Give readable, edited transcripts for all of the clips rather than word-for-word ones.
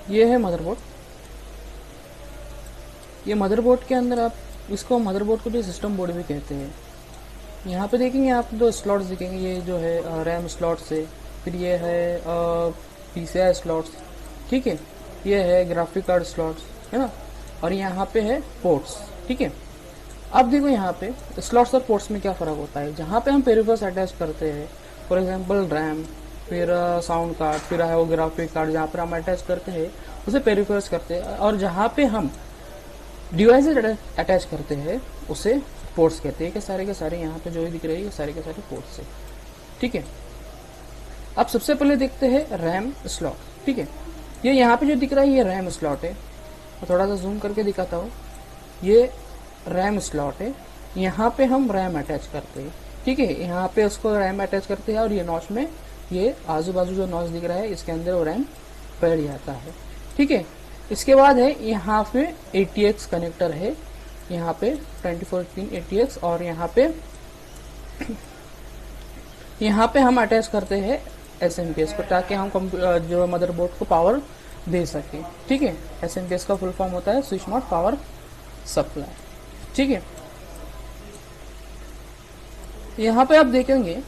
ये है मदरबोर्ड। ये मदरबोर्ड के अंदर आप इसको मदरबोर्ड को जो सिस्टम बोर्ड भी कहते हैं। यहाँ पे देखेंगे आप दो स्लॉट्स दिखेंगे, ये जो है रैम स्लॉट्स है, फिर ये है PCI स्लॉट्स, ठीक है, ये है ग्राफिक कार्ड स्लॉट्स, है ना, और यहाँ पे है पोर्ट्स, ठीक है। अब देखो यहाँ पे स्लॉट्स और पोर्ट्स में क्या फ़र्क होता है। जहाँ पे हम पेरिफेरल्स अटैच करते हैं, फॉर एग्जांपल रैम, फिर साउंड कार्ड, फिर है वो ग्राफिक कार्ड, जहाँ पर हम अटैच करते हैं उसे पेरिफेरल्स करते हैं, और जहाँ पे हम डिवाइसेज अटैच करते हैं उसे पोर्ट्स कहते हैं। कि सारे के सारे यहाँ पे जो भी दिख रहे हैं ये सारे के सारे पोर्ट्स है, ठीक है। अब सबसे पहले देखते हैं रैम स्लॉट, ठीक है। ये यहाँ पे जो दिख रहा है ये रैम स्लॉट है, मैं थोड़ा सा जूम करके दिखाता हूँ। ये रैम स्लॉट है, यहाँ पे हम रैम अटैच करते हैं, ठीक है। यहाँ पे उसको रैम अटैच करते हैं, और ये नॉच में ये आजू बाजू जो नॉच दिख रहा है इसके अंदर वो रैम बैठ जाता है, ठीक है। इसके बाद है यहाँ पे ATX कनेक्टर है, यहाँ पे 24 पिन ATX, और यहाँ पे हम अटैच करते हैं SMPS को, ताकि हम जो मदरबोर्ड को पावर दे सके, ठीक है। SMPS का फुल फॉर्म होता है स्विच नॉट पावर सप्लाई, ठीक है। यहाँ पे आप देखेंगे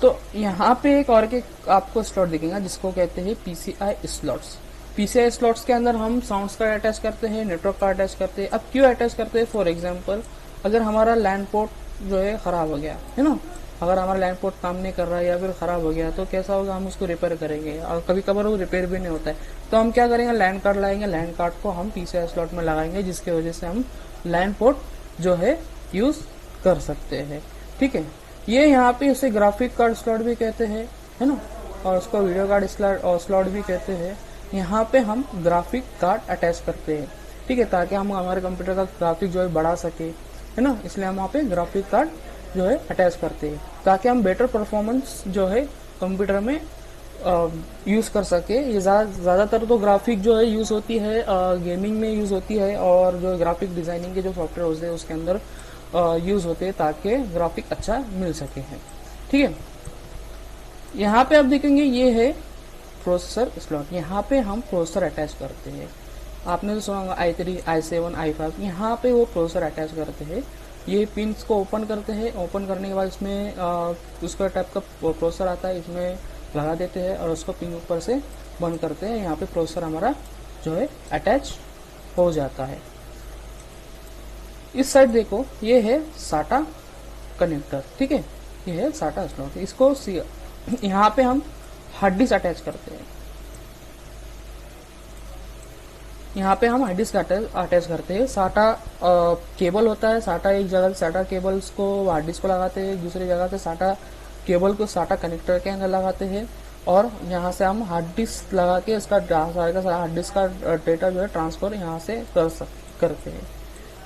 तो यहाँ पे एक और के आपको स्लॉट दिखेगा जिसको कहते हैं PCI स्लॉट्स। PCI स्लॉट्स के अंदर हम साउंड्स का अटैच करते हैं, नेटवर्क का अटैच करते हैं। अब क्यों अटैच करते हैं, फॉर एग्जांपल अगर हमारा लैंड पोर्ट जो है ख़राब हो गया है ना, अगर हमारा लैंड पोर्ट काम नहीं कर रहा है या फिर ख़राब हो गया तो कैसा होगा, हम उसको रिपेयर करेंगे, और कभी कभार वो रिपेयर भी नहीं होता है तो हम क्या करेंगे, लैंड कार्ड लाएंगे, लैंड कार्ड को हम PCI स्लॉट में लगाएंगे, जिसकी वजह से हम लैंड पोर्ट जो है यूज़ कर सकते हैं, ठीक है। ये यहाँ पे उसे ग्राफिक कार्ड स्लॉट भी कहते हैं, है ना, और उसको वीडियो कार्ड स्लॉट भी कहते हैं। यहाँ पे हम ग्राफिक कार्ड अटैच करते हैं, ठीक है, ताकि हम हमारे कंप्यूटर का ग्राफिक जो है बढ़ा सके, है ना, इसलिए हम वहाँ पे ग्राफिक कार्ड जो है अटैच करते हैं, ताकि हम बेटर परफॉर्मेंस जो है कंप्यूटर में यूज़ कर सके। ये ज़्यादातर तो ग्राफिक जो है यूज़ होती है गेमिंग में यूज़ होती है, और जो ग्राफिक डिज़ाइनिंग के जो सॉफ्टवेयर होते हैं उसके अंदर यूज़ होते हैं, ताकि ग्राफिक अच्छा मिल सके है, ठीक है। यहाँ पे आप देखेंगे ये है प्रोसेसर स्लॉट, यहाँ पे हम प्रोसेसर अटैच करते हैं। आपने तो सुना होगा i3, i7, i5, यहाँ पे वो प्रोसेसर अटैच करते हैं। ये पिंस को ओपन करते हैं, ओपन करने के बाद इसमें उसका टाइप का प्रोसेसर आता है, इसमें लगा देते हैं और उसको पिन ऊपर से बंद करते हैं। यहाँ पे प्रोसेसर हमारा जो है अटैच हो जाता है। इस साइड देखो ये है SATA कनेक्टर, ठीक है, ये है SATA स्लॉट। इसको यहाँ पे हम हार्ड डिस्क अटैच करते हैं, यहाँ पे हम हार्ड डिस्क अटैच करते हैं। SATA केबल होता है, SATA एक जगह से SATA केबल्स को हार्ड डिस्क को लगाते हैं, दूसरी जगह से SATA केबल को SATA कनेक्टर के अंदर लगाते हैं, और यहाँ से हम हार्ड डिस्क लगा के इसका सारे का सारा हार्ड डिस्क का डेटा जो है ट्रांसफर यहाँ से करते हैं,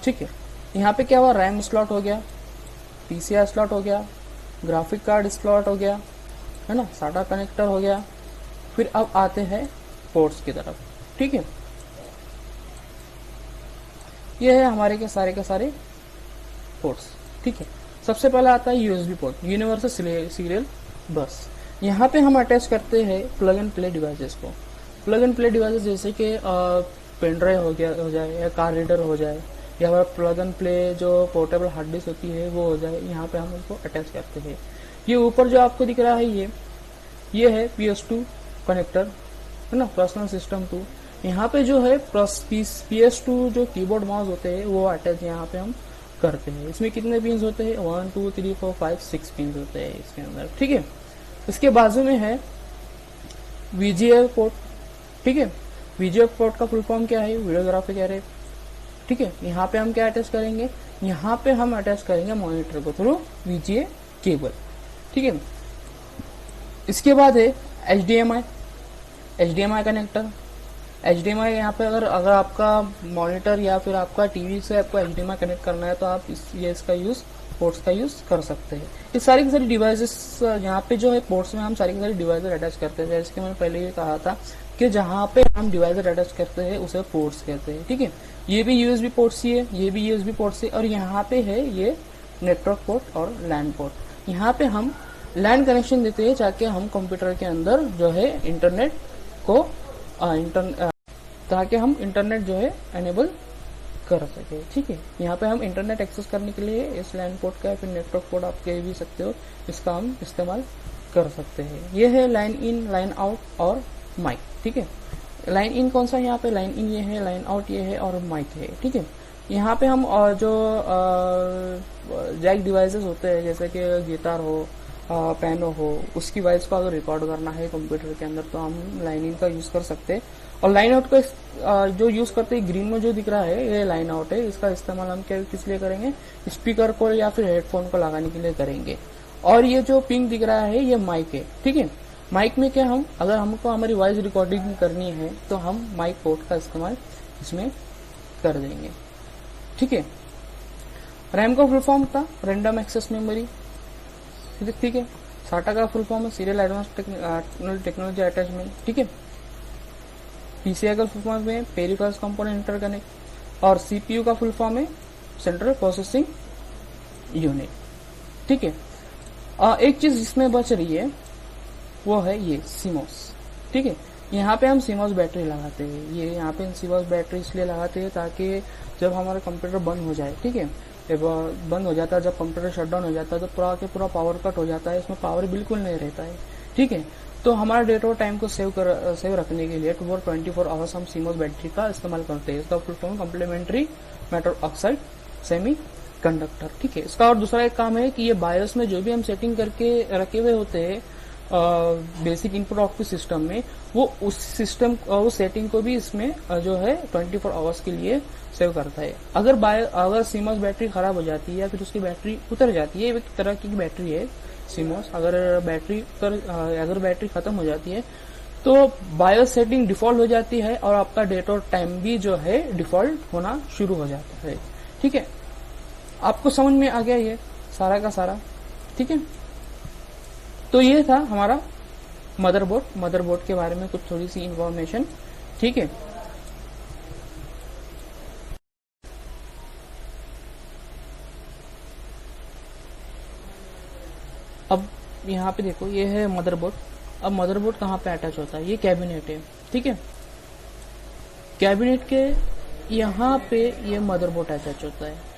ठीक है। यहाँ पे क्या हुआ, रैम स्लॉट हो गया, PCI स्लॉट हो गया, ग्राफिक कार्ड स्लॉट हो गया, है ना, SATA कनेक्टर हो गया। फिर अब आते हैं पोर्ट्स की तरफ, ठीक है। ये है हमारे के सारे पोर्ट्स, ठीक है। सबसे पहले आता है USB पोर्ट, यूनिवर्सल सीरियल बस। यहाँ पे हम अटैच करते हैं प्लग एंड प्ले डिवाइसेस को। प्लग एंड प्ले डिवाइसेस जैसे कि पेन ड्राइव हो जाए, या कार रीडर हो जाए, या फिर प्लग एंड प्ले जो पोर्टेबल हार्ड डिस्क होती है वो हो जाए, यहाँ पे हम उसको अटैच करते हैं। ये ऊपर जो आपको दिख रहा है ये है PS2 कनेक्टर, है ना, पर्सनल सिस्टम 2। यहाँ पे जो है PS2 जो कीबोर्ड माउस होते हैं वो अटैच यहाँ पे हम करते हैं। इसमें कितने पिन्स होते हैं, 1 2 3 4 5 6 पिन्स होते हैं इसके अंदर, ठीक है। इसके बाजू में है VGA पोर्ट, ठीक है। VGA पोर्ट का फुल फॉर्म क्या है, वीडियो ग्राफिक एरे, ठीक है। यहाँ पे हम क्या अटैच करेंगे, यहाँ पे हम अटैच करेंगे मॉनिटर को थ्रू VGA केबल, ठीक है। इसके बाद है HDMI कनेक्टर। HDMI यहाँ पे अगर आपका मॉनिटर या फिर आपका टीवी से आपको HDMI कनेक्ट करना है तो आप इसका यूज़ पोर्ट्स का यूज़ कर सकते हैं। ये सारी की सारी डिवाइसेस यहाँ पे जो है पोर्ट्स में हम सारी की सारी डिवाइसेस अटैच करते हैं। जैसे कि मैंने पहले ही कहा था कि जहाँ पे हम डिवाइसेस अटैच करते हैं उसे पोर्ट्स कहते हैं, ठीक है। ये भी USB पोर्ट्स ही है, ये भी USB पोर्ट्स है, और यहाँ पे है ये नेटवर्क पोर्ट और लैन पोर्ट। यहाँ पे हम लैन कनेक्शन देते हैं ताकि हम कंप्यूटर के अंदर जो है इंटरनेट को ताकि हम इंटरनेट जो है एनेबल कर सके। ठीक है, यहाँ पे हम इंटरनेट एक्सेस करने के लिए इस लैन पोर्ट का या फिर नेटवर्क पोर्ट आप कह भी सकते हो, इसका हम इस्तेमाल कर सकते हैं। ये है लाइन इन, लाइन आउट और माइक। ठीक है, लाइन इन कौन सा, यहाँ पे लाइन इन ये है, लाइन आउट ये है और माइक है। ठीक है, यहाँ पे हम जो जैक डिवाइसेस होते हैं जैसे कि गिटार हो, पियानो हो, उसकी वॉइस को अगर रिकॉर्ड करना है कंप्यूटर के अंदर तो हम लाइन इन का यूज कर सकते हैं। और लाइन आउट का जो यूज करते हैं, ग्रीन में जो दिख रहा है ये लाइन आउट है, इसका इस्तेमाल हम किस लिए करेंगे, स्पीकर को या फिर हेडफोन को लगाने के लिए करेंगे। और ये जो पिंक दिख रहा है ये माइक है। ठीक है, माइक में क्या, हम अगर हमको हमारी वॉइस रिकॉर्डिंग करनी है तो हम माइक पोर्ट का इस्तेमाल इसमें कर देंगे। ठीक है, रैम का फुल फॉर्म था रैंडम एक्सेस मेमोरी। ठीक है, साटा का फुल फॉर्म है सीरियल एडवांस टेक्नोलॉजी अटैचमेंट। ठीक है, पीसीआई का फुल फॉर्म है पेरिफेरल्स कंपोनेंट इंटरकनेक्ट, और सीपीयू का फुल फॉर्म है सेंट्रल प्रोसेसिंग यूनिट। ठीक है, एक चीज जिसमें बच रही है वो है ये सीमोस। ठीक है, यहाँ पे हम सीमोस बैटरी लगाते हैं। ये यहाँ पे सीमोस बैटरी इसलिए लगाते हैं ताकि जब हमारा कंप्यूटर बंद हो जाए, ठीक है, जब बंद हो जाता है, जब कंप्यूटर शटडाउन हो जाता है तो पूरा के पूरा पावर कट हो जाता है, इसमें पावर बिल्कुल नहीं रहता है। ठीक है, तो हमारा डेट और टाइम को सेव रखने के लिए 24 आवर्स हम सीमोस बैटरी का इस्तेमाल करते हैं। इसका full form complementary metal oxide semiconductor. ठीक है, इसका और दूसरा एक काम है कि ये बायोस में जो भी हम सेटिंग करके रखे हुए होते हैं बेसिक इनपुट आउटपुट सिस्टम में, वो उस सिस्टम उस सेटिंग को भी इसमें जो है 24 आवर्स के लिए सेव करता है। अगर सीमोस बैटरी खराब हो जाती है या फिर उसकी बैटरी उतर जाती है, एक तरह की बैटरी है सीमोस, अगर बैटरी खत्म हो जाती है तो बायोस सेटिंग डिफॉल्ट हो जाती है और आपका डेट और टाइम भी जो है डिफॉल्ट होना शुरू हो जाता है। ठीक है, आपको समझ में आ गया ये सारा का सारा। ठीक है, तो ये था हमारा मदरबोर्ड के बारे में कुछ थोड़ी सी इंफॉर्मेशन। ठीक है, अब यहाँ पे देखो ये है मदरबोर्ड। अब मदरबोर्ड कहाँ पे अटैच होता है, ये कैबिनेट है। ठीक है, कैबिनेट के यहाँ पे ये मदरबोर्ड अटैच होता है।